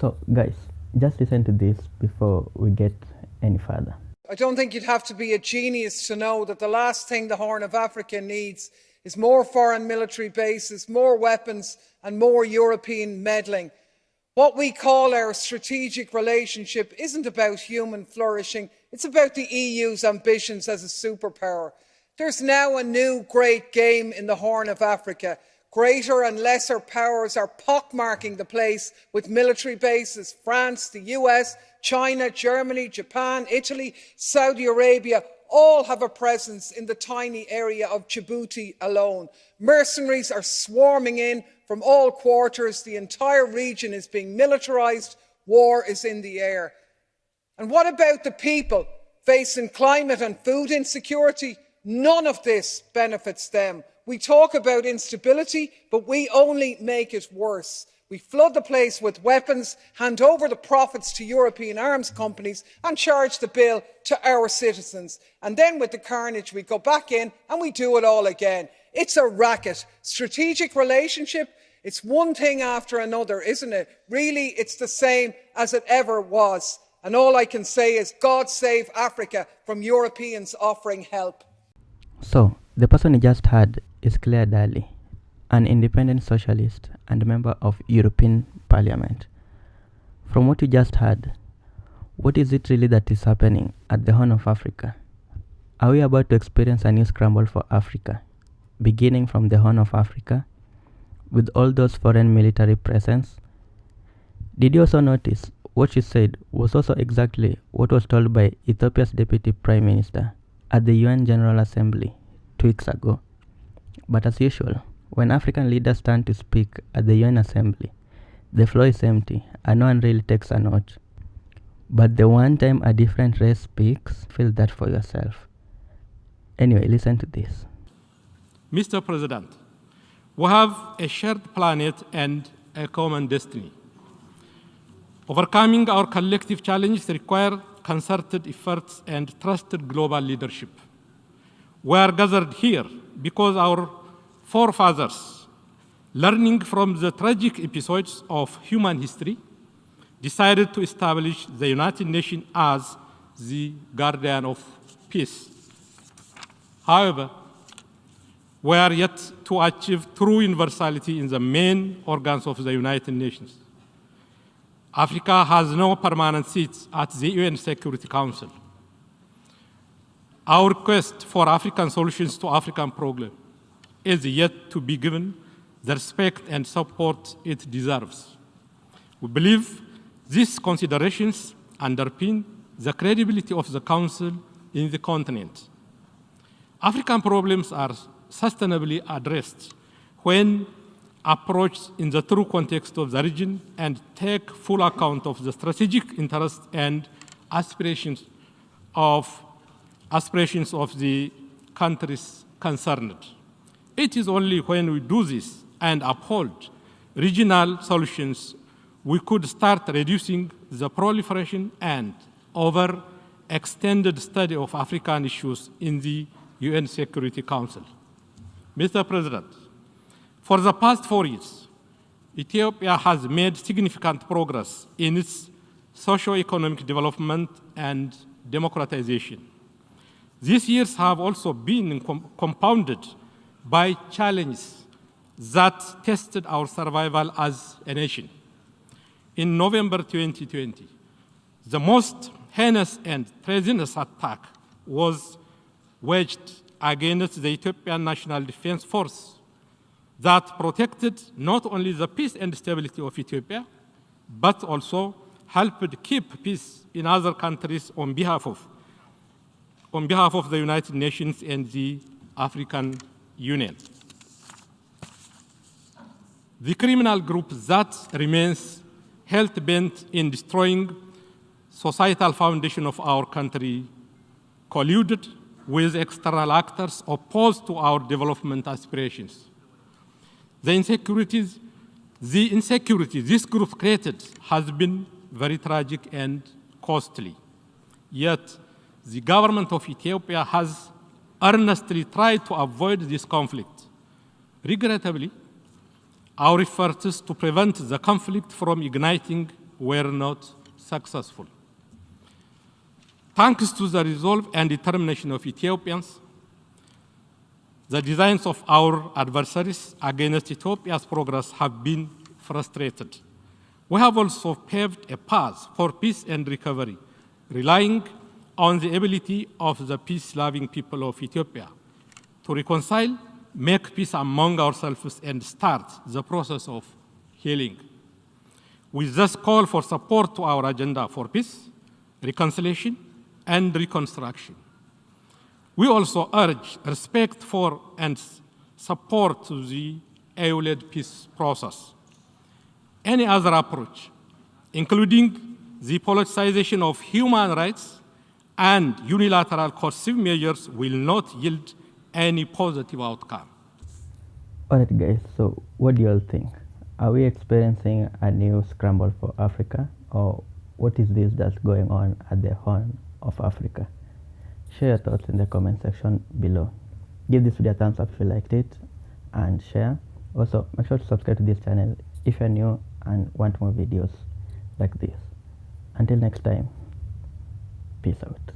So, guys, just listen to this before we get any further. I don't think you'd have to be a genius to know that the last thing the Horn of Africa needs is more foreign military bases, more weapons, and more European meddling. What we call our strategic relationship isn't about human flourishing, it's about the EU's ambitions as a superpower. There's now a new great game in the Horn of Africa. Greater and lesser powers are pockmarking the place with military bases. France, the US, China, Germany, Japan, Italy, Saudi Arabia all have a presence in the tiny area of Djibouti alone. Mercenaries are swarming in from all quarters. The entire region is being militarised. War is in the air. And what about the people facing climate and food insecurity? None of this benefits them. We talk about instability, but we only make it worse. We flood the place with weapons, hand over the profits to European arms companies and charge the bill to our citizens. And then with the carnage, we go back in and we do it all again. It's a racket. Strategic relationship, it's one thing after another, isn't it? Really, it's the same as it ever was. And all I can say is, God save Africa from Europeans offering help. So, the person you just heard is Clare Daly, an independent socialist and member of European Parliament. From what you just heard, what is it really that is happening at the Horn of Africa? Are we about to experience a new scramble for Africa, beginning from the Horn of Africa, with all those foreign military presence? Did you also notice what she said was also exactly what was told by Ethiopia's Deputy Prime Minister at the UN General Assembly 2 weeks ago? But as usual, when African leaders stand to speak at the UN Assembly, the floor is empty and no one really takes a note. But the one time a different race speaks, feel that for yourself. Anyway, listen to this. Mr. President, we have a shared planet and a common destiny. Overcoming our collective challenges require concerted efforts and trusted global leadership. We are gathered here because our forefathers, learning from the tragic episodes of human history, decided to establish the United Nations as the guardian of peace. However, we are yet to achieve true universality in the main organs of the United Nations. Africa has no permanent seats at the UN Security Council. Our quest for African solutions to African problems is yet to be given the respect and support it deserves. We believe these considerations underpin the credibility of the Council in the continent. African problems are sustainably addressed when approached in the true context of the region and take full account of the strategic interests and aspirations of the countries concerned. It is only when we do this and uphold regional solutions we could start reducing the proliferation and overextended study of African issues in the UN Security Council. Mr. President, for the past 4 years, Ethiopia has made significant progress in its socio-economic development and democratization. These years have also been compounded by challenges that tested our survival as a nation. In November 2020, the most heinous and treasonous attack was waged against the Ethiopian National Defense Force that protected not only the peace and stability of Ethiopia, but also helped keep peace in other countries on behalf of the United Nations and the African Union. The criminal group that remains hell-bent in destroying societal foundation of our country colluded with external actors opposed to our development aspirations. The insecurity this group created has been very tragic and costly. Yet, the government of Ethiopia has earnestly tried to avoid this conflict. Regrettably, our efforts to prevent the conflict from igniting were not successful. Thanks to the resolve and determination of Ethiopians, the designs of our adversaries against Ethiopia's progress have been frustrated. We have also paved a path for peace and recovery, relying on the ability of the peace-loving people of Ethiopia to reconcile, make peace among ourselves, and start the process of healing. We thus call for support to our agenda for peace, reconciliation, and reconstruction. We also urge respect for and support to the EU-led peace process. Any other approach, including the politicization of human rights and unilateral coercive measures, will not yield any positive outcome. Alright guys, so what do you all think? Are we experiencing a new scramble for Africa, or what is this that's going on at the Horn of Africa? Share your thoughts in the comment section below. Give this video a thumbs up if you liked it and share. Also, make sure to subscribe to this channel if you're new and want more videos like this. Until next time, peace out.